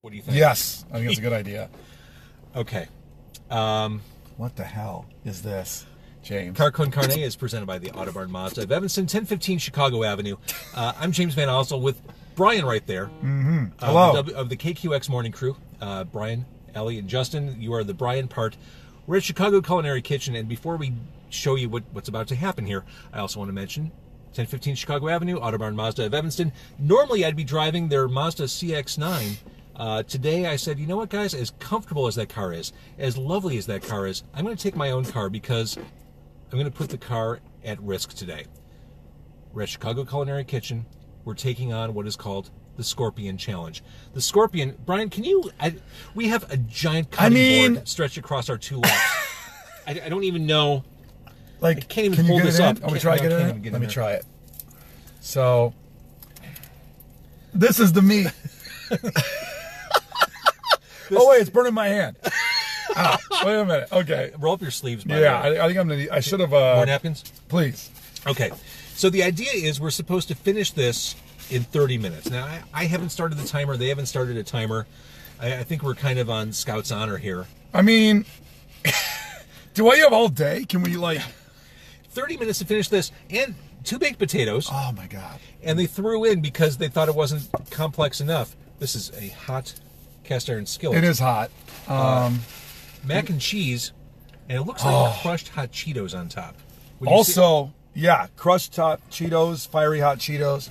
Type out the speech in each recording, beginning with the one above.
What do you think? Yes, I think it's a good idea. Okay. What the hell is this, James? Car Con Carne is presented by the Autobarn Mazda of Evanston, 1015 Chicago Avenue. I'm James Van Ossel with Brian right there. Mm-hmm. Hello. Of the KQX morning crew. Brian, Ellie, and Justin, you are the Brian part. We're at Chicago Culinary Kitchen, and before we show you what's about to happen here, I also want to mention 1015 Chicago Avenue, Autobarn Mazda of Evanston. Normally, I'd be driving their Mazda CX-9. Today I said, you know what, guys, as comfortable as that car is, as lovely as that car is, I'm going to take my own car because I'm going to put the car at risk today. We're at Chicago Culinary Kitchen. We're taking on what is called the Scorpion Challenge. The Scorpion, Brian, can you, we have a giant cutting board stretched across our two laps. I don't even know, like, I can't even hold this up. Let me try to get it in. Let me try it. So, this is the meat. Oh wait, it's burning my hand. Oh, wait a minute. Okay, roll up your sleeves. Yeah, I think I'm gonna. I should have. More napkins, please. Okay, so the idea is we're supposed to finish this in 30 minutes. Now I haven't started the timer. They haven't started a timer. I think we're kind of on Scout's honor here. I mean, do I have all day? Can we 30 minutes to finish this and 2 baked potatoes. Oh my God! And they threw in because they thought it wasn't complex enough. This is a hot cast iron skillet. It is hot. Mac and cheese, and it looks like crushed hot Cheetos on top. Also, yeah, crushed hot Cheetos, fiery hot Cheetos,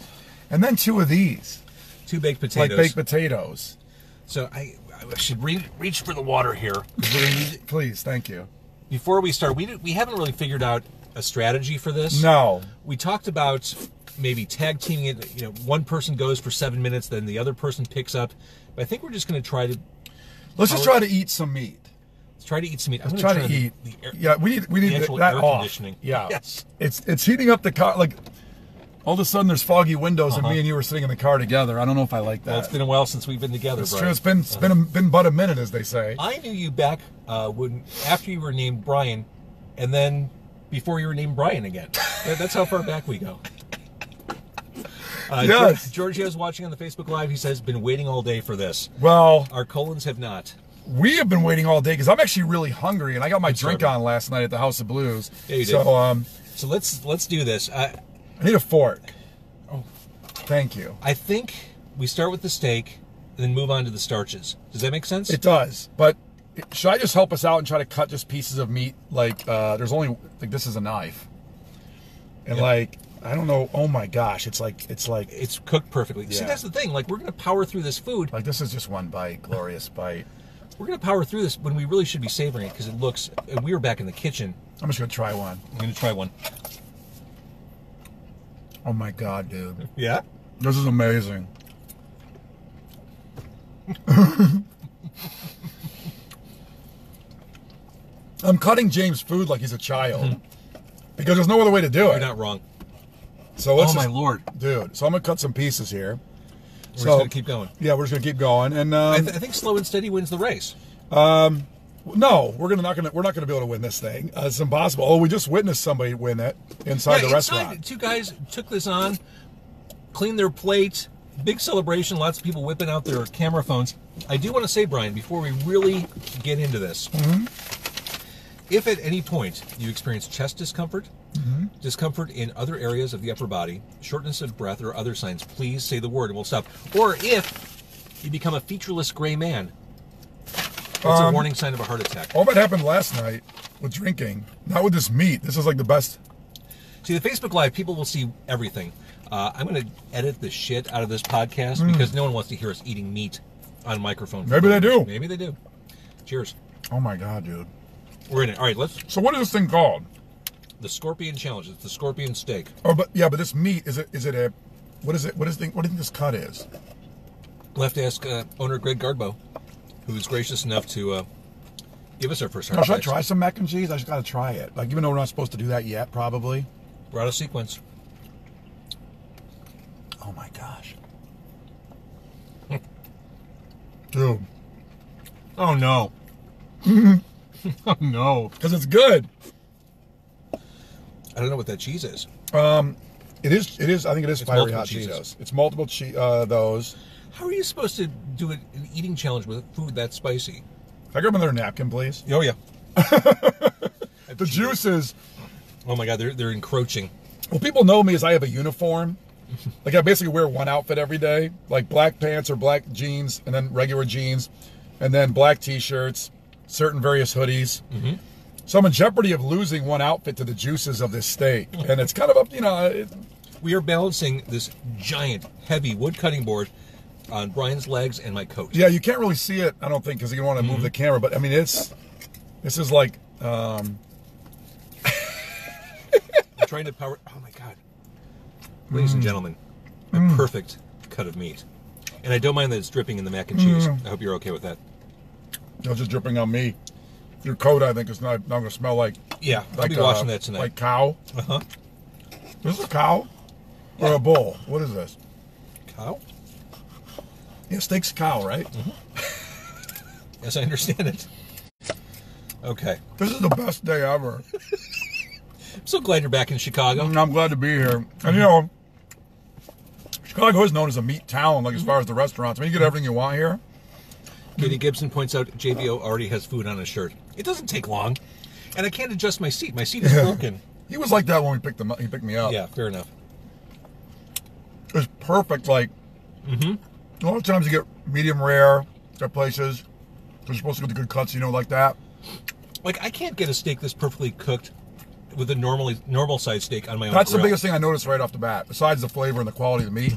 and then 2 of these. 2 baked potatoes. Like baked potatoes. So I should reach for the water here. Please, thank you. Before we start, we haven't really figured out a strategy for this. No. We talked about maybe tag teaming it. You know, one person goes for 7 minutes, then the other person picks up. But I think we're just going to try to. Let's just try to eat some meat. Let's try to eat some meat. Let's try to eat. Yeah, we need that air off. Conditioning. Yeah. Yes. It's heating up the car. Like, all of a sudden there's foggy windows and me and you were sitting in the car together. I don't know if I like that. Well, it's been a while since we've been together. It's Brian. true. It's been but a minute, as they say. I knew you back after you were named Brian, and then before you were named Brian again. That's how far back we go. Yes. Giorgio's watching on the Facebook Live. He says, been waiting all day for this. Well, our colons have not. We have been waiting all day because I'm actually really hungry, and I got my drink on last night at the House of Blues. Yeah, you did. So let's do this. I need a fork. Oh, thank you. I think we start with the steak and then move on to the starches. Does that make sense? It does. But should I just help us out and try to cut just pieces of meat? Like, there's only, like, this is a knife. And like, I don't know. Oh my gosh, it's cooked perfectly. Yeah. See, that's the thing. Like, we're gonna power through this food. Like, this is just one bite, glorious bite. We're gonna power through this when we really should be savoring it because it looks. We were back in the kitchen. I'm just gonna try one. I'm gonna try one. Oh my God, dude. Yeah. This is amazing. I'm cutting James' food like he's a child. Because there's no other way to do it. You're not wrong. So let's my Lord. Dude, so I'm going to cut some pieces here. We're just going to keep going. Yeah, we're just going to keep going. And I think slow and steady wins the race. No, we're not going to be able to win this thing. It's impossible. Oh, we just witnessed somebody win it inside the restaurant. 2 guys took this on, cleaned their plate. Big celebration. Lots of people whipping out their camera phones. I do want to say, Brian, before we really get into this, if at any point you experience chest discomfort, discomfort in other areas of the upper body, shortness of breath, or other signs, please say the word and we'll stop. Or if you become a featureless gray man, that's a warning sign of a heart attack. All that happened last night with drinking, not with this meat. This is like the best. See, the Facebook Live, people will see everything. I'm going to edit the shit out of this podcast because no one wants to hear us eating meat on microphone. Maybe they do. Maybe they do. Cheers. Oh my God, dude. We're in it. All right, let's. So what is this thing called? The Scorpion Challenge. It's the Scorpion steak. Oh, but this meat is it a? What is it? What do you think this cut is? We'll have to ask owner Greg Gardbo, who was gracious enough to give us our first. Should I try some mac and cheese? I just got to try it. Like, even though we're not supposed to do that yet, probably. We're out of sequence. Oh my gosh. Dude. Oh no. Oh no. Because it's good. I don't know what that cheese is. It is. I think it is fiery hot cheeses. Cheetos. It's multiple those. How are you supposed to do an eating challenge with food that spicy? Can I grab another napkin, please? Oh, yeah. The juices. Oh, my God, they're encroaching. Well, people know me as I have a uniform. Like, I basically wear one outfit every day. Like, black pants or black jeans, and then regular jeans, and then black T-shirts, certain various hoodies. Mm-hmm. So I'm in jeopardy of losing one outfit to the juices of this steak. And it's kind of up, you know... We are balancing this giant, heavy wood cutting board on Brian's legs and my coat. Yeah, you can't really see it, I don't think, because you don't want to move the camera. But, I mean, this is like... I'm trying to power... Oh, my God. Ladies and gentlemen, a perfect cut of meat. And I don't mind that it's dripping in the mac and cheese. I hope you're okay with that. It's just dripping on me. Your coat, I think, is not going to smell like... Yeah, I'll be washing that tonight. Like cow. Uh-huh. Is this a cow? Or a bull? What is this? Cow? Yeah, steak's cow, right? Mm-hmm. Yes, I understand it. Okay. This is the best day ever. I'm so glad you're back in Chicago. I'm glad to be here. And, you know, Chicago is known as a meat town, like as far as the restaurants. I mean, you get everything you want here. Katie Gibson points out JVO already has food on his shirt. It doesn't take long. And I can't adjust my seat. My seat is broken. He was like that when he picked me up. Yeah, fair enough. It's perfect. Like, a lot of times you get medium rare at places. They're supposed to get the good cuts, you know, like that. Like, I can't get a steak this perfectly cooked with a normal size steak on my own That's grill. the biggest thing I noticed right off the bat, besides the flavor and the quality of the meat.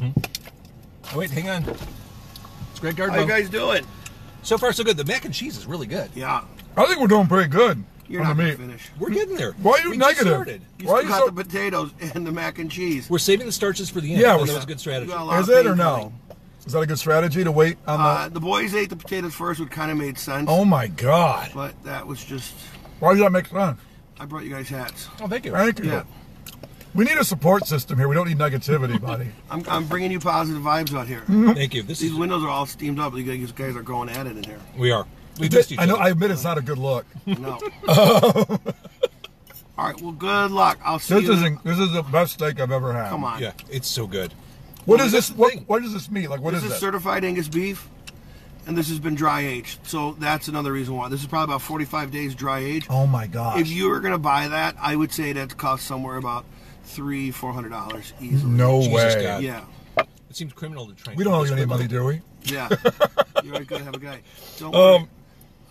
Oh, wait, hang on. It's Greg Gardner. How you guys doing? So far, so good. The mac and cheese is really good. Yeah. I think we're doing pretty good. You're on not the going to meat. finish. We're getting there. Why are you We just negative? started. You Why are still you got so... the potatoes and the mac and cheese. We're saving the starches for the end. Yeah, That was a good strategy. You got a lot Is of it or pain no? coming. Is that a good strategy to wait on The boys ate the potatoes first, which kind of made sense. Oh my God! But that was just... Why does that make sense? I brought you guys hats. Oh, thank you. Thank you. Yeah. We need a support system here. We don't need negativity, buddy. I'm bringing you positive vibes out here. Thank you. These windows are all steamed up. You guys are going at it in here. We are. We missed each I know. other. I admit it's not a good look. No. All right. Well, good luck. I'll see This you. is the best steak I've ever had. Come on. Yeah, it's so good. What Well, is that's this? the What, thing. what does this mean? Like, what This is is this? certified Angus beef, and this has been dry aged. So that's another reason why. This is probably about 45 days dry aged. Oh my gosh! If you were going to buy that, I would say that costs somewhere about $300-400 easily. No Jesus way. God. Yeah. It seems criminal to try and We don't keep owe this you any quickly. money, do we? Yeah. You're always going to have a guy. Don't worry.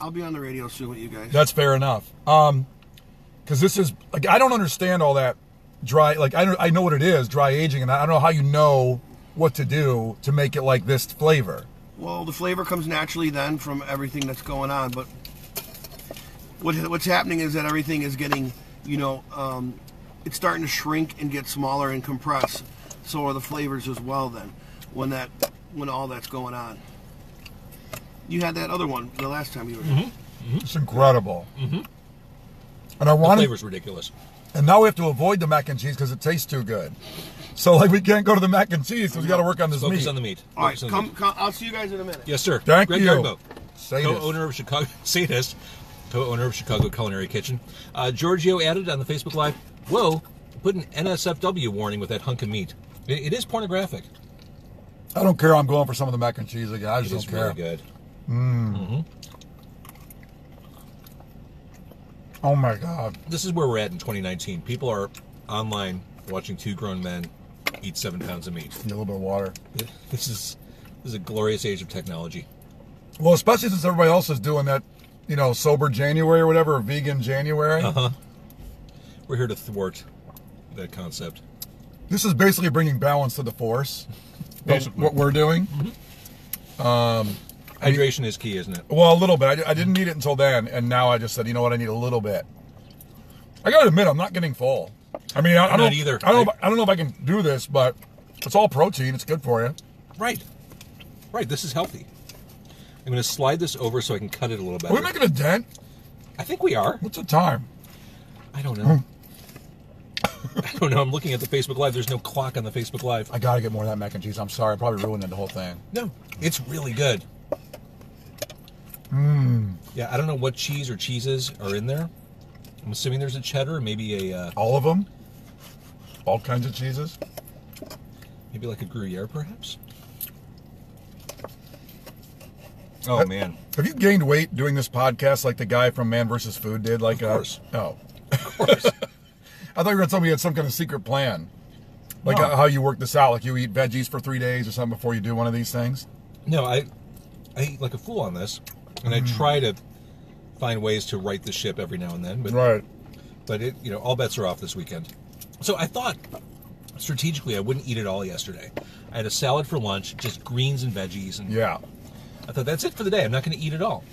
I'll be on the radio soon with you guys. That's fair enough. Because this is like I don't understand all that dry. Like I know what it is, dry aging, and I don't know how you know what to do to make it like this flavor. Well, the flavor comes naturally then from everything that's going on. But what's happening is that everything is getting, it's starting to shrink and get smaller and compress. So are the flavors as well then, when all that's going on. You had that other one the last time you were here. It's incredible. And I The want flavor's ridiculous. and now we have to avoid the mac and cheese because it tastes too good. So like we can't go to the mac and cheese because we got to work on this Focus meat. on the meat. All right, Focus on the meat. come. I'll see you guys in a minute. Yes, sir. Thank Greg you. Garbo, Sadist. co-owner of Chicago Sadist, co-owner of Chicago Culinary Kitchen. Giorgio added on the Facebook Live, "Whoa, put an NSFW warning with that hunk of meat. It is pornographic. I don't care. I'm going for some of the mac and cheese again. I It just is don't care. really good. Oh my God. This is where we're at in 2019. People are online watching two grown men eat 7 pounds of meat. Need a little bit of water. This is a glorious age of technology. Well, especially since everybody else is doing that, sober January or whatever, or vegan January. We're here to thwart that concept. This is basically bringing balance to the force. Basically. What we're doing. Hydration is key, isn't it? Well, a little bit. I didn't need it until then, and now I just said, you know what, I need a little bit. I gotta admit, I'm not getting full. I mean, I I'm don't not either. I don't know if I can do this, but it's all protein. It's good for you. Right. This is healthy. I'm going to slide this over so I can cut it a little better. Are we making a dent? I think we are. What's the time? I don't know. I don't know. I'm looking at the Facebook Live. There's no clock on the Facebook Live. I gotta get more of that mac and cheese. I'm sorry, I probably ruined the whole thing. No, it's really good. Yeah, I don't know what cheese or cheeses are in there. I'm assuming there's a cheddar, maybe a All of them? All kinds of cheeses? maybe like a Gruyere, perhaps. Oh, man. Have you gained weight doing this podcast like the guy from Man vs. Food did? Like, Of course. Oh. Of course. I thought you were going to tell me you had some kind of secret plan. Like No. how you work this out. Like you eat veggies for 3 days or something before you do one of these things? No, I eat like a fool on this, and I try to find ways to right the ship every now and then. But, Right. But it, all bets are off this weekend. So I thought, strategically, I wouldn't eat it all yesterday. I had a salad for lunch, just greens and veggies, and Yeah. I thought, that's it for the day. I'm not going to eat it all.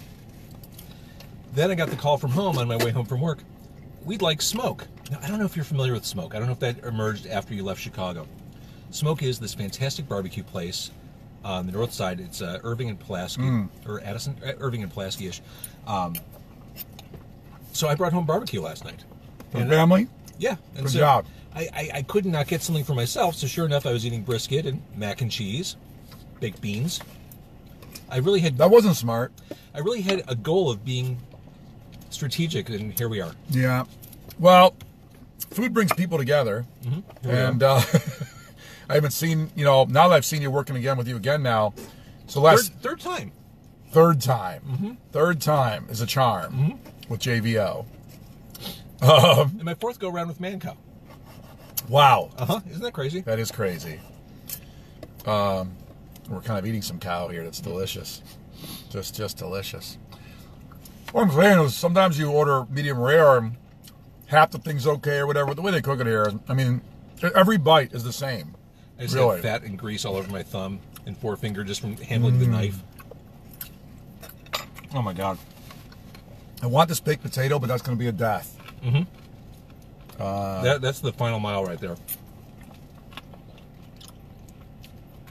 Then I got the call from home on my way home from work. We'd like Smoke. Now, I don't know if you're familiar with Smoke. I don't know if that emerged after you left Chicago. Smoke is this fantastic barbecue place on the north side. It's Irving and Pulaski, or Addison, Irving and Pulaski-ish. So I brought home barbecue last night. For family? Yeah. And Good so job. I could not get something for myself, so sure enough, I was eating brisket and mac and cheese, baked beans. That wasn't smart. I really had a goal of being strategic, and here we are. Yeah. Well, food brings people together. And I haven't seen, now that I've seen you working again with you again now. So Third time. Third time. Third time is a charm with JVO. And my fourth go-round with Manco. Wow. Isn't that crazy? That is crazy. We're kind of eating some cow here. That's delicious. Just delicious. What I'm saying is sometimes you order medium rare and half the thing's okay or whatever. The way they cook it here, I mean, every bite is the same. I just Really? had fat and grease all over my thumb and forefinger just from handling the knife. Oh, my God. I want this baked potato, but that's going to be a death. That's the final mile right there.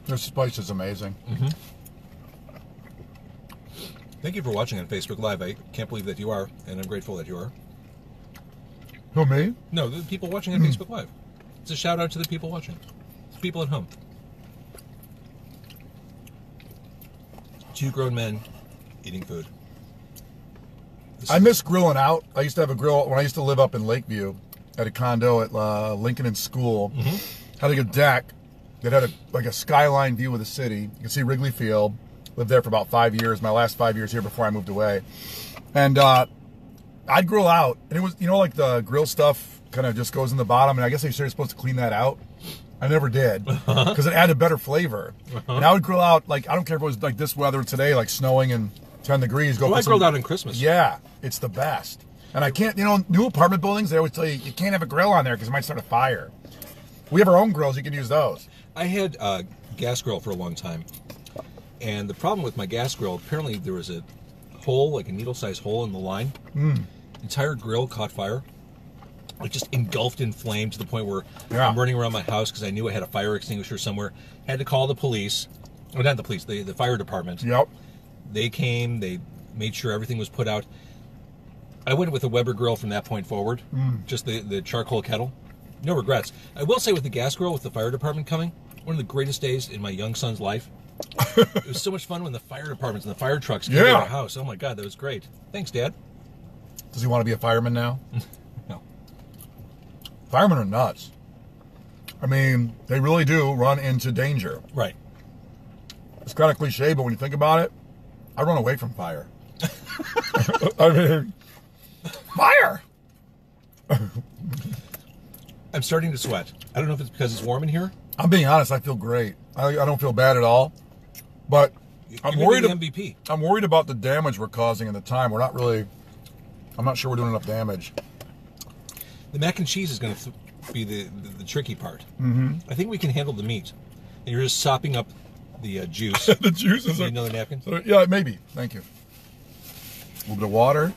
This spice is amazing. Thank you for watching on Facebook Live. I can't believe that you are, and I'm grateful that you are. Who, me? No, the people watching on Facebook Live. It's a shout out to the people watching. It's people at home. Two grown men eating food. I miss grilling out. I used to have a grill when I used to live up in Lakeview at a condo at Lincoln and School. Had like a deck that had a skyline view of the city. You can see Wrigley Field. Lived there for about 5 years. My last 5 years here before I moved away. And I'd grill out, and it was like the grill stuff kind of just goes in the bottom. And I guess they say you're supposed to clean that out. I never did because it added better flavor. And I would grill out I don't care if it was like this weather today, like snowing and 10 degrees. I grilled out on Christmas. Yeah, it's the best. And I can't, new apartment buildings, they always tell you can't have a grill on there because it might start a fire. We have our own grills, you can use those. I had a gas grill for a long time. And the problem with my gas grill, apparently there was a hole, like a needle-sized hole in the line. Entire grill caught fire. It just engulfed in flame to the point where I'm running around my house because I knew I had a fire extinguisher somewhere. Had to call the police. Well, not the police, the fire department. Yep. They came, they made sure everything was put out. I went with a Weber grill from that point forward. Just the charcoal kettle. No regrets. I will say with the gas grill, with the fire department coming, one of the greatest days in my young son's life. It was so much fun when the fire departments and the fire trucks came to our house. Oh my God, that was great. Thanks, Dad. Does he want to be a fireman now? No. Firemen are nuts. I mean, they really do run into danger. Right. It's kind of cliche, but when you think about it, I run away from fire. I mean, fire! I'm starting to sweat. I don't know if it's because it's warm in here. I'm being honest, I feel great. I don't feel bad at all. But I'm worried. The MVP. I'm worried about the damage we're causing in the time. I'm not sure we're doing enough damage. The mac and cheese is going to be the tricky part. I think we can handle the meat. And you're just sopping up the juice. The juice is Need another napkin? Yeah, maybe. Thank you. A little bit of water.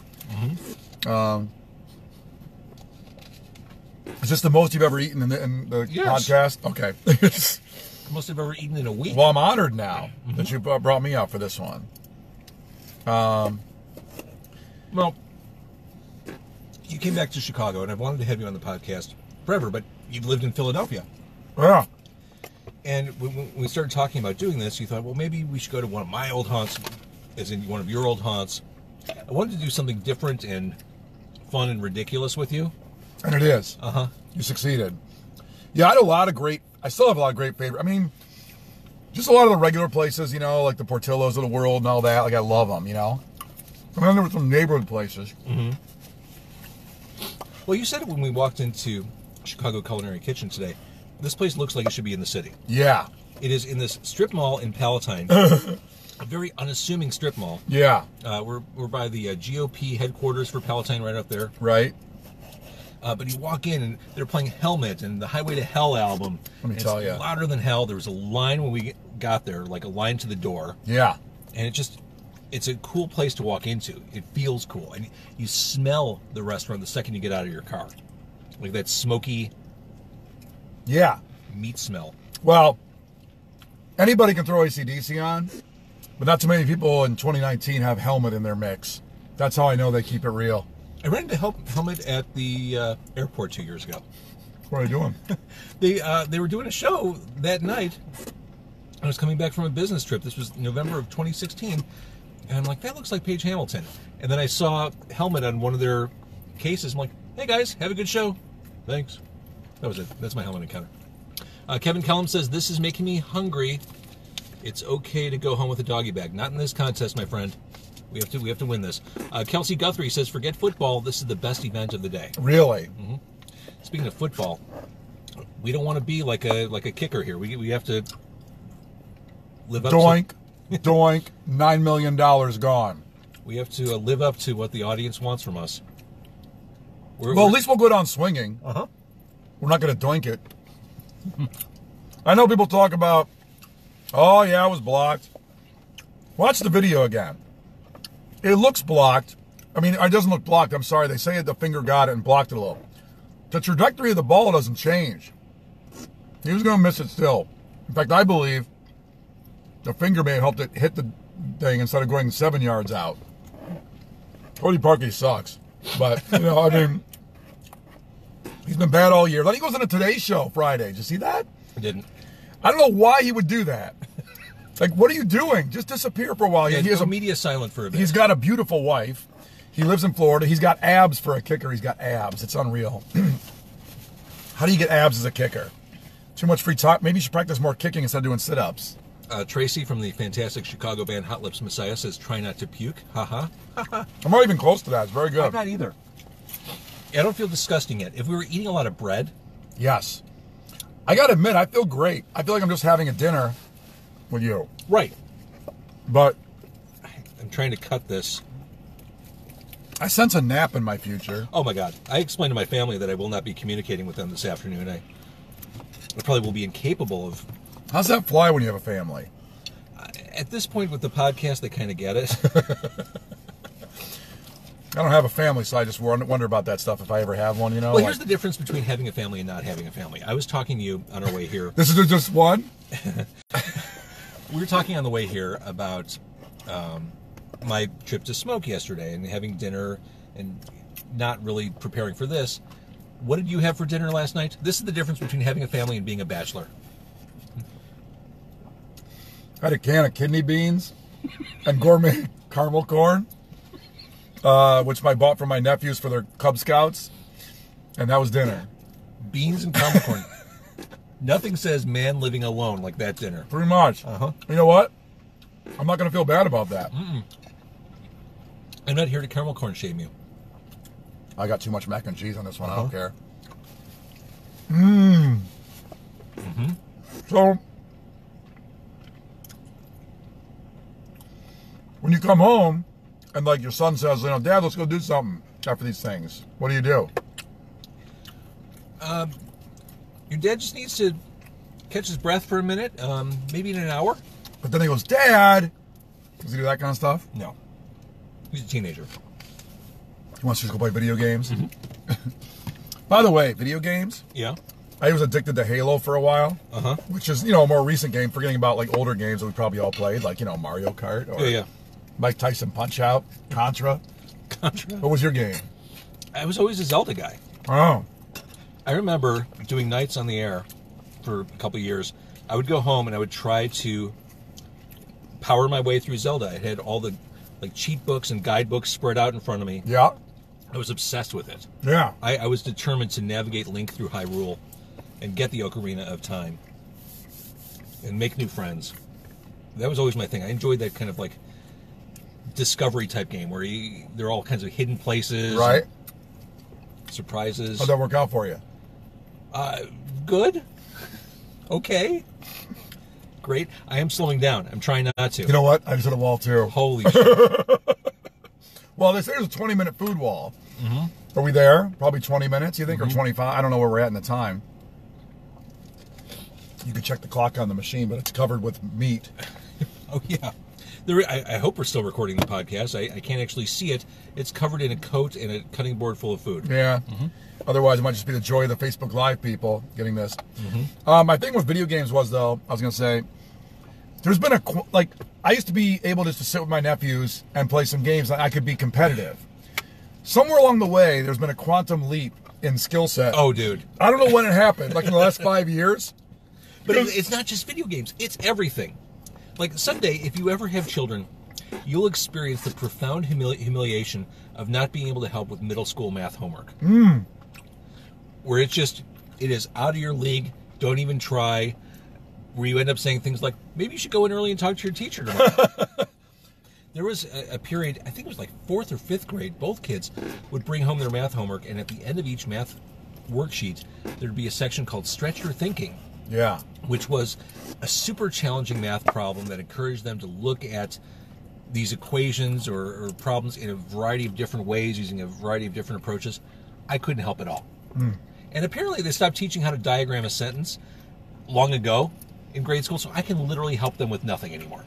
Is this the most you've ever eaten in the podcast? Okay. Most I've ever eaten in a week. Well, I'm honored now that you brought me out for this one. Well, you came back to Chicago, and I've wanted to have you on the podcast forever, but you've lived in Philadelphia. Yeah. And when we started talking about doing this, you thought, well, maybe we should go to one of my old haunts, as in one of your old haunts. I wanted to do something different and fun and ridiculous with you. And it is. You succeeded. Yeah, I still have a lot of great favorites. I mean, Just a lot of the regular places, you know, like the Portillos of the world and all that. Like, I love them, you know. And then there were some neighborhood places. Mm-hmm. Well, you said it when we walked into Chicago Culinary Kitchen today. This place looks like it should be in the city. Yeah. It is in this strip mall in Palatine. A very unassuming strip mall. Yeah. We're by the GOP headquarters for Palatine right up there. Right. But you walk in and they're playing Helmet and the Highway to Hell album. Let me tell you. It's louder than hell. There was a line when we got there, like a line to the door. Yeah. And it's a cool place to walk into. It feels cool. And you smell the restaurant the second you get out of your car. Like that smoky meat smell. Well, anybody can throw AC/DC on, but not too many people in 2019 have Helmet in their mix. That's how I know they keep it real. I ran into Helmet at the airport 2 years ago. What are they doing? They were doing a show that night. I was coming back from a business trip. This was November of 2016. And I'm like, that looks like Paige Hamilton. And then I saw Helmet on one of their cases. I'm like, hey guys, have a good show. Thanks. That was it. That's my Helmet encounter. Kevin Kellum says, this is making me hungry. It's okay to go home with a doggy bag. Not in this contest, my friend. We have to win this. Kelsey Guthrie says, forget football. This is the best event of the day. Really? Mm-hmm. Speaking of football, we don't want to be like a kicker here. We have to live up Doink, doink, $9 million gone. We have to live up to what the audience wants from us. At least we'll go down swinging. Uh-huh. We're not going to doink it. I know people talk about, oh, yeah, it was blocked. Watch the video again. It looks blocked. I mean, it doesn't look blocked. I'm sorry. They say the finger got it and blocked it a little. The trajectory of the ball doesn't change. He was going to miss it still. In fact, I believe the finger may have helped it hit the thing instead of going 7 yards out. Cody Parkey sucks. But, you know, I mean, he's been bad all year. Then he goes on a Today Show Friday. Did you see that? I didn't. I don't know why he would do that. Like, what are you doing? Just disappear for a while. Yeah, he has media silent for a bit. He's got a beautiful wife. He lives in Florida. He's got abs for a kicker. He's got abs. It's unreal. How do you get abs as a kicker? Too much free time? Maybe you should practice more kicking instead of doing sit-ups. Tracy from the fantastic Chicago band Hot Lips Messiah says, try not to puke. Ha-ha. I'm not even close to that. It's very good. I'm not either. I don't feel disgusting yet. If we were eating a lot of bread. Yes. I got to admit, I feel great. I feel like I'm just having a dinner with you. Right. But I'm trying to cut this. I sense a nap in my future. Oh, my God. I explained to my family that I will not be communicating with them this afternoon. I probably will be incapable of... How's that fly when you have a family? At this point with the podcast, they kind of get it. I don't have a family, so I just wonder about that stuff if I ever have one, you know? Well, here's the difference between having a family and not having a family. I was talking to you on our way here. This is just one? We were talking on the way here about my trip to Smoke yesterday and having dinner and not really preparing for this. What did you have for dinner last night? This is the difference between having a family and being a bachelor. I had a can of kidney beans and gourmet caramel corn, which I bought for my nephews for their Cub Scouts, and that was dinner. Beans and caramel corn. Nothing says man living alone like that dinner. Pretty much. Uh-huh. You know what? I'm not going to feel bad about that. Mm-mm. I'm not here to caramel corn shame you. I got too much mac and cheese on this one. Uh-huh. I don't care. Mm-hmm. So, when you come home and like your son says, you know, Dad, let's go do something after these things, what do you do? Your dad just needs to catch his breath for a minute, maybe in an hour. But then he goes, Dad! Does he do that kind of stuff? No. He's a teenager. He wants to just go play video games? Mm-hmm. By the way, video games? Yeah. I was addicted to Halo for a while, which is, you know, a more recent game, forgetting about like older games that we probably all played, like, you know, Mario Kart or Mike Tyson Punch-Out, Contra. What was your game? I was always a Zelda guy. Oh. I remember doing nights on the air for a couple of years. I would go home and I would try to power my way through Zelda. I had all the like cheat books and guidebooks spread out in front of me. Yeah. I was obsessed with it. Yeah. I was determined to navigate Link through Hyrule and get the Ocarina of Time. and make new friends. That was always my thing. I enjoyed that kind of like discovery type game where there are all kinds of hidden places, Right. surprises. How'd that work out for you? Good. Okay. Great. I am slowing down. I'm trying not to. You know what? I just hit a wall too. Holy shit. Well, there's a 20-minute food wall. Mm-hmm. Are we there? Probably 20 minutes, you think, Mm-hmm. or 25? I don't know where we're at in the time. You can check the clock on the machine, but it's covered with meat. Oh, yeah. I hope we're still recording the podcast. I can't actually see it. It's covered in a coat and a cutting board full of food. Yeah. Mm-hmm. Otherwise, it might just be the joy of the Facebook Live people getting this. Mm-hmm. My thing with video games was, though, I was going to say, there's been I used to be able just to sit with my nephews and play some games. I could be competitive. Somewhere along the way, there's been a quantum leap in skill set. Oh, dude. I don't know when it happened, like in the last 5 years. But it's not just video games. It's everything. Like, someday, if you ever have children, you'll experience the profound humiliation of not being able to help with middle school math homework. Where it is out of your league, don't even try, where you end up saying things like, maybe you should go in early and talk to your teacher tomorrow. There was a period, I think it was like 4th or 5th grade, both kids would bring home their math homework, and at the end of each math worksheet, there'd be a section called Stretch Your Thinking. Yeah. Which was a super challenging math problem that encouraged them to look at these equations or problems in a variety of different ways, using a variety of different approaches. I couldn't help at all. And apparently they stopped teaching how to diagram a sentence long ago in grade school, so I can literally help them with nothing anymore.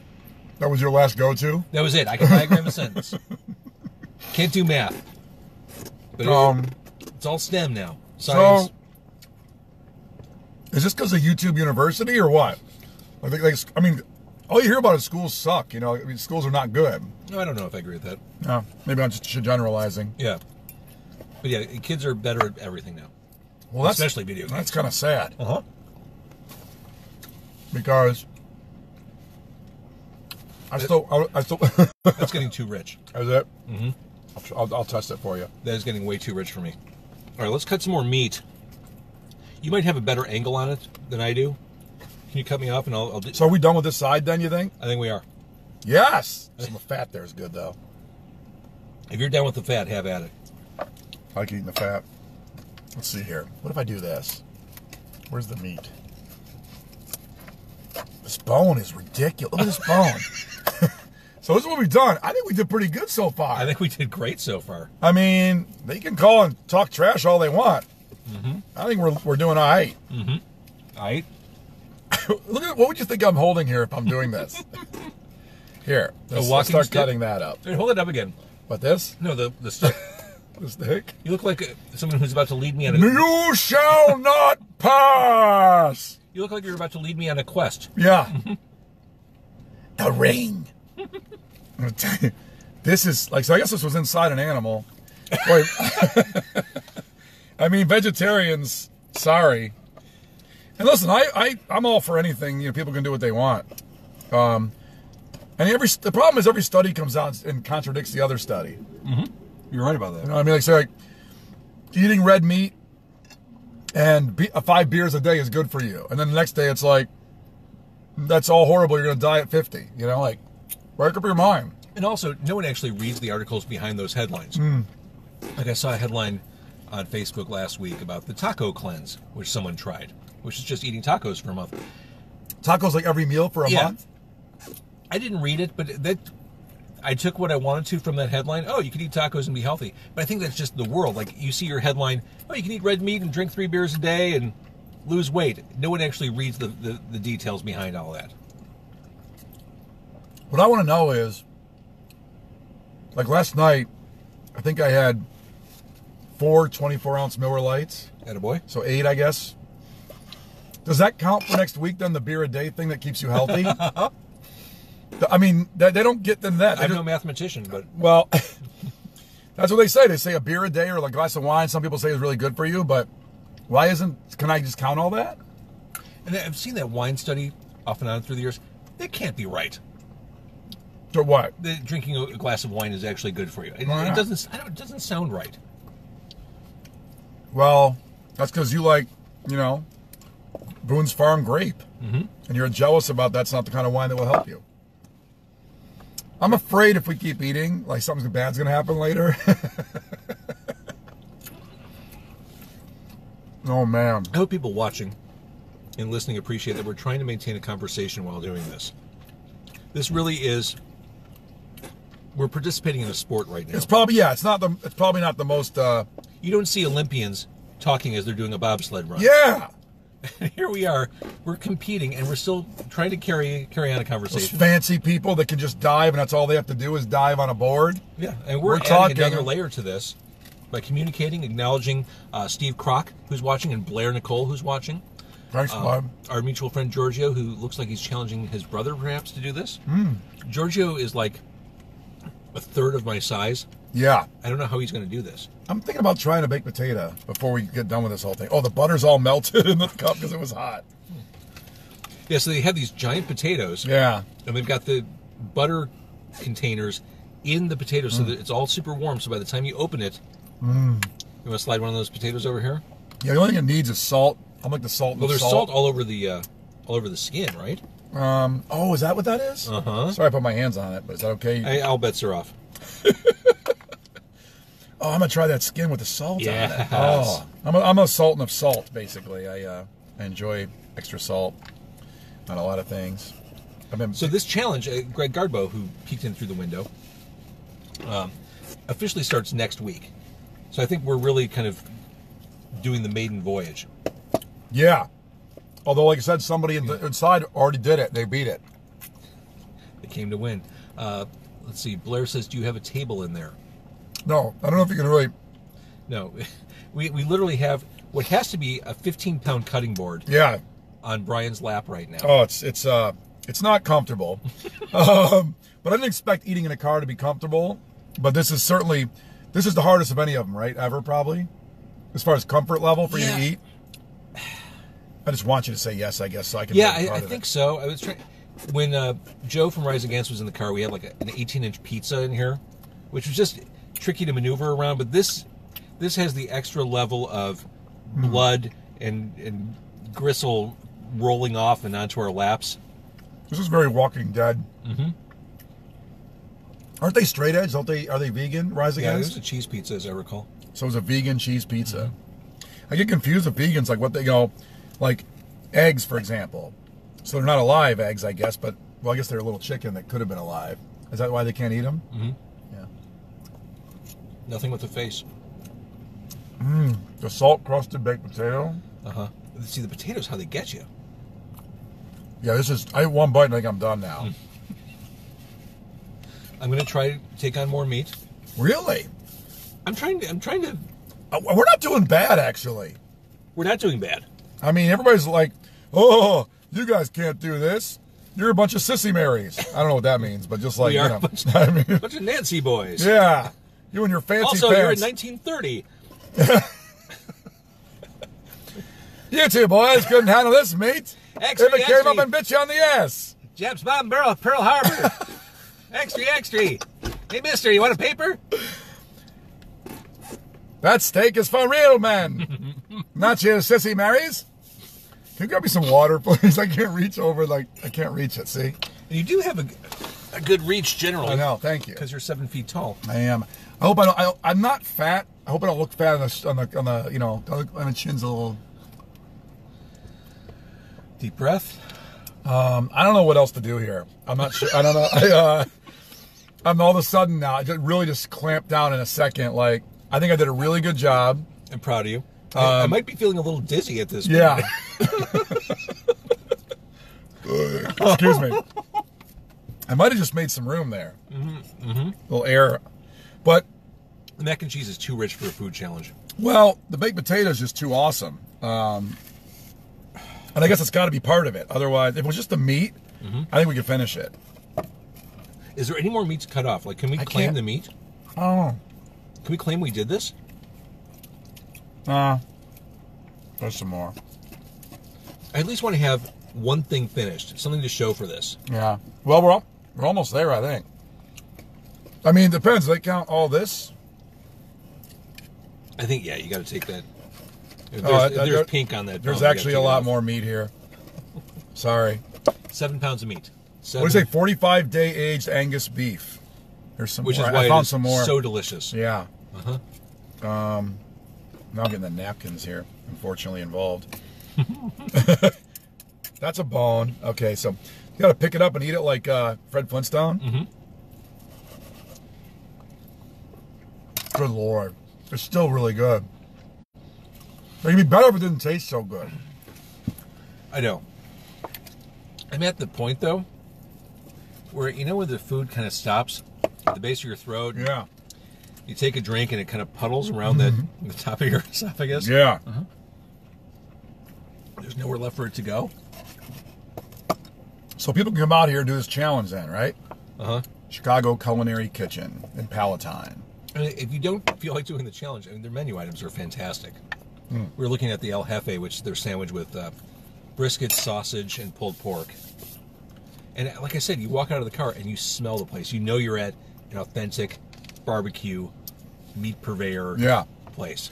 That was your last go-to? That was it. I can diagram a sentence. Can't do math. But it's all STEM now. Science. So, is this because of YouTube University or what? I mean, all you hear about is schools suck. You know, I mean, schools are not good. No, I don't know if I agree with that. No, maybe I'm just generalizing. Yeah. But yeah, kids are better at everything now. Well, especially video games. That's kind of sad. Uh-huh. Because I still. That's getting too rich. Is it? Mm-hmm. I'll test it for you. That is getting way too rich for me. All right, let's cut some more meat. You might have a better angle on it than I do. Can you cut me off and I'll do... So are we done with this side then, you think? I think we are. Yes! Some fat there is good, though. If you're done with the fat, have at it. I like eating the fat. Let's see here. What if I do this? Where's the meat? This bone is ridiculous. Look at this bone. So this is what we've done. I think we did pretty good so far. I think we did great so far. I mean, they can call and talk trash all they want. Mm-hmm. I think we're doing all right. Mm-hmm. All right. Look at what would you think I'm holding here if I'm doing this? Here, let's start cutting that up. Hey, hold it up again. What, this? No, the stick. The stick? You look like someone who's about to lead me on a... You shall not pass! You look like you're about to lead me on a quest. Yeah. The ring. I'm gonna tell you, this is like, so I guess this was inside an animal. Wait. I mean, vegetarians, sorry. And listen, I'm all for anything. You know, people can do what they want. And the problem is every study comes out and contradicts the other study. Mm-hmm. You're right about that. You know what I mean? Like, say, like, eating red meat and 5 beers a day is good for you. And then the next day it's like, that's all horrible. You're going to die at 50. You know, like, work up your mind. And also, no one actually reads the articles behind those headlines. Like I saw a headline on Facebook last week about the taco cleanse, which someone tried, which is just eating tacos for a month. Tacos like every meal for a month? I didn't read it, but I took what I wanted to from that headline. Oh, you can eat tacos and be healthy. But I think that's just the world. Like, you see your headline, oh, you can eat red meat and drink 3 beers a day and lose weight. No one actually reads the details behind all that. What I want to know is, like last night, I think I had 4 24-ounce Miller Lights. Attaboy. So 8, I guess. Does that count for next week, then, the beer a day thing that keeps you healthy? I mean, they don't get them that. I'm no mathematician, but... Well, that's what they say. They say a beer a day or a glass of wine, some people say is really good for you, but why can I just count all that? And I've seen that wine study off and on through the years. That can't be right. So what? That drinking a glass of wine is actually good for you. It doesn't sound right. Well, that's because you like, you know, Boone's Farm grape. And you're jealous about that's not the kind of wine that will help you. I'm afraid if we keep eating, like something bad's going to happen later. Oh, man. I hope people watching and listening appreciate that we're trying to maintain a conversation while doing this. This really is... We're participating in a sport right now. It's probably, yeah, it's probably not the most... You don't see Olympians talking as they're doing a bobsled run. Yeah! Here we are. We're competing, and we're still trying to carry on a conversation. Those fancy people that can just dive, and that's all they have to do is dive on a board. Yeah, and we're adding talking another layer to this by communicating, acknowledging Steve Kroc, who's watching, and Blair Nicole, who's watching. Thanks, bud. Our mutual friend Giorgio, who looks like he's challenging his brother, perhaps, to do this. Giorgio is like a third of my size. Yeah. I don't know how he's going to do this. I'm thinking about trying a baked potato before we get done with this whole thing. Oh, the butter's all melted in the cup because it was hot. Yeah, so they have these giant potatoes. Yeah. And they've got the butter containers in the potatoes so that it's all super warm. So by the time you open it, you want to slide one of those potatoes over here? Yeah, the only thing it needs is salt. I'm like the salt. Well, there's salt all over the skin, right? Oh, is that what that is? Sorry I put my hands on it, but is that okay? All bets are off. Oh, I'm gonna try that skin with the salt on it. Yes. Oh, I'm a sultan of salt, basically. I enjoy extra salt on a lot of things. So this challenge, Greg Gardbo, who peeked in through the window, officially starts next week. So I think we're really kind of doing the maiden voyage. Yeah. Although, like I said, somebody inside already did it. They beat it. They came to win. Let's see. Blair says, do you have a table in there? No, I don't know if you can really... No. We literally have what has to be a 15-pound cutting board. Yeah. On Brian's lap right now. Oh, it's not comfortable. But I didn't expect eating in a car to be comfortable. But this is the hardest of any of them, right? Ever, probably? As far as comfort level for you to eat? I just want you to say yes, I guess, so I can... Yeah, I think so. I was trying... When Joe from Rise Against was in the car, we had like an 18-inch pizza in here, which was just tricky to maneuver around. But this has the extra level of blood and gristle rolling off and onto our laps. This is very Walking Dead. Aren't they straight edge? Are they vegan? Rise Against? Yeah, it was a cheese pizza, as I recall. So it was a vegan cheese pizza. I get confused with vegans, like what they like eggs, for example. So they're not alive eggs, I guess, but, well, I guess they're a little chicken that could have been alive. Is that why they can't eat them? Yeah. Nothing with the face. The salt-crusted baked potato. See, the potatoes, how they get you. Yeah, I ate one bite and I think I'm done now. I'm going to try to take on more meat. Really? I'm trying to... We're not doing bad, actually. We're not doing bad. I mean, everybody's like, oh, you guys can't do this. You're a bunch of sissy Marys. I don't know what that means, but just like, we are a bunch of Nancy boys. Yeah. You and your fancy also, pants. you're in 1930. You two boys couldn't handle this, mate. Extra, if it came up and bit you on the ass. Japs bomb barrel Pearl Harbor. extra. Hey, mister, you want a paper? That steak is for real, man. Not you, sissy Marys. Can you grab me some water, please? I can't reach over, I can't reach it, see? And you do have a good reach generally. I know, thank you. Because you're 7 feet tall. I am. I hope I'm not fat. I hope I don't look fat on the chin's a little... Deep breath. I don't know what else to do here. I'm not sure. I don't know. I'm all of a sudden now, I really just clamped down in a second. I think I did a really good job. I'm proud of you. I might be feeling a little dizzy at this point. Yeah. Excuse me. I might have just made some room there. A little air. But the mac and cheese is too rich for a food challenge. Well, the baked potato is just too awesome. And I guess it's got to be part of it. Otherwise, if it was just the meat, I think we could finish it. Is there any more meat to cut off? Can we claim the meat? Oh. Can we claim we did this? There's some more. I at least want to have one thing finished, something to show for this. Yeah. Well, we're almost there, I think. I mean, it depends. Do they count all this? I think, yeah, you got to take that There's pink on that. There's actually a lot more meat here. Sorry. 7 pounds of meat. What do you say? 45-day aged Angus beef. There's some Which more. is why I found it is some more. so delicious. Yeah. Uh-huh. Now I'm getting the napkins here, unfortunately involved. That's a bone. Okay, so you got to pick it up and eat it like Fred Flintstone. Mm-hmm. Good Lord. It's still really good. It'd be better if it didn't taste so good. I know. I'm at the point, though, where, where the food kind of stops at the base of your throat. Yeah. You take a drink and it kind of puddles around the top of your esophagus. Yeah. Uh-huh. There's nowhere left for it to go. So people can come out here and do this challenge then, right? Uh-huh. Chicago Culinary Kitchen in Palatine. I mean, if you don't feel like doing the challenge, their menu items are fantastic. We're looking at the El Jefe, which is their sandwich with brisket, sausage, and pulled pork. And like I said, you walk out of the car and you smell the place. You know you're at an authentic barbecue, meat purveyor place.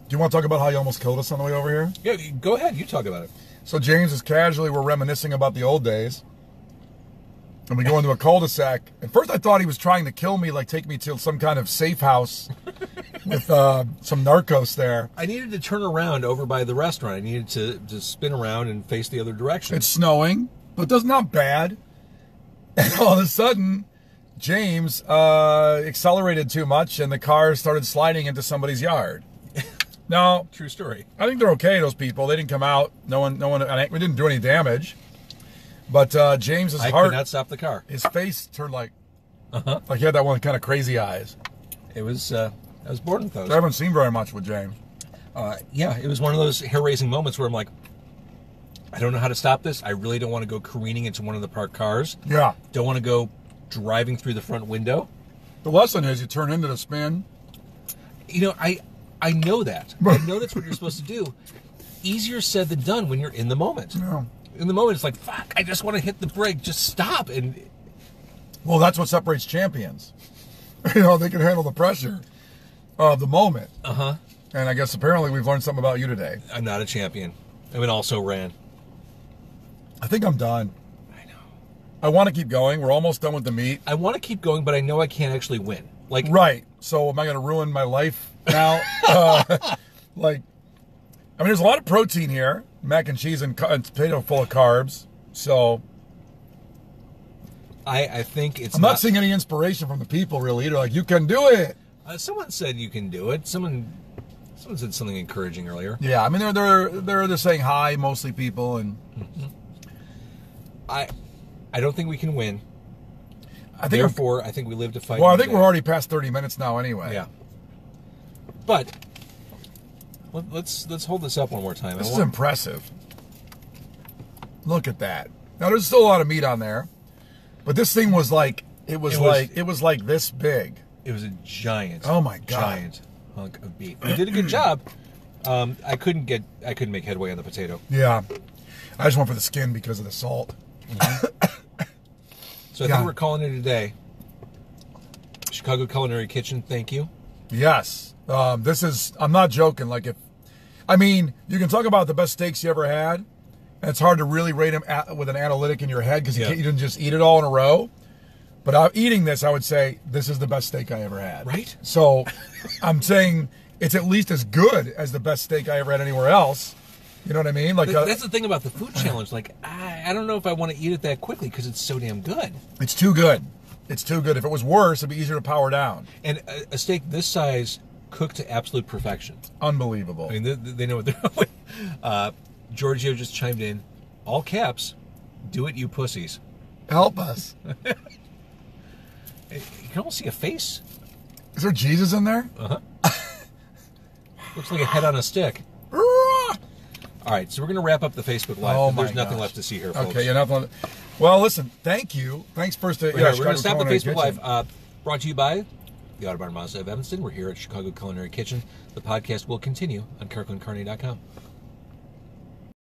Do you want to talk about how you almost killed us on the way over here? Yeah, go ahead. You talk about it. So James is we're reminiscing about the old days. And we go into a cul-de-sac. At first I thought he was trying to kill me, like take me to some kind of safe house with some narcos there. I needed to turn around over by the restaurant. I needed to spin around and face the other direction. It's snowing, but that's not bad. And all of a sudden, James accelerated too much and the car started sliding into somebody's yard. Now, true story. I think they're okay, those people. They didn't come out. No one, we didn't do any damage. But James's heart... I could not stop the car. His face turned like he had that one kind of crazy eyes. It was, I was born with those. I haven't seen very much with James. Yeah, it was one of those hair-raising moments where I'm like, I don't know how to stop this. I really don't want to go careening into one of the parked cars. Yeah. Don't want to go driving through the front window. The lesson is you turn into the spin. I know that. I know that's what you're supposed to do. Easier said than done when you're in the moment. Yeah. In the moment, it's like, fuck, I just want to hit the brake. Just stop. And well, that's what separates champions. They can handle the pressure of the moment. Uh-huh. And I guess apparently we've learned something about you today. I'm not a champion. I mean, also ran. I think I'm done. I know. I want to keep going. We're almost done with the meat. I want to keep going, but I know I can't actually win. Right. So am I going to ruin my life now? There's a lot of protein here. Mac and cheese and potato full of carbs. So I think it's I'm not seeing any inspiration from the people really either. Like, you can do it. Someone said you can do it. Someone said something encouraging earlier. Yeah, I mean they're saying hi, mostly people, and I don't think we can win. I think we live to fight. Well, I think we're already past 30 minutes now anyway. Yeah. But let's hold this up one more time. This is impressive. Look at that. Now there's still a lot of meat on there, but this thing was like it was like this big. It was a giant. Oh my God. Giant hunk of beef. We did a good job. I couldn't make headway on the potato. Yeah. I just went for the skin because of the salt. So I think we're calling it a day. Chicago Culinary Kitchen, thank you. Yes. I'm not joking. You can talk about the best steaks you ever had, and it's hard to really rate them with an analytic in your head because you didn't just eat it all in a row. But eating this, I would say this is the best steak I ever had. Right? So I'm saying it's at least as good as the best steak I ever had anywhere else. You know what I mean? That's the thing about the food challenge. I don't know if I want to eat it that quickly because it's so damn good. It's too good. It's too good. If it was worse, it'd be easier to power down. And a steak this size cooked to absolute perfection. Unbelievable. I mean, they know what they're doing. Giorgio just chimed in, all caps, do it, you pussies. Help us. You can almost see a face. Is there Jesus in there? Uh-huh. Looks like a head on a stick. All right, so we're going to wrap up the Facebook Live. There's nothing left to see here, folks. Okay, nothing. Well, listen, thank you. Thanks first to... We're going to stop the Facebook Live. Brought to you by the Autobarn Mazda of Evanston. We're here at Chicago Culinary Kitchen. The podcast will continue on KirklandCarney.com.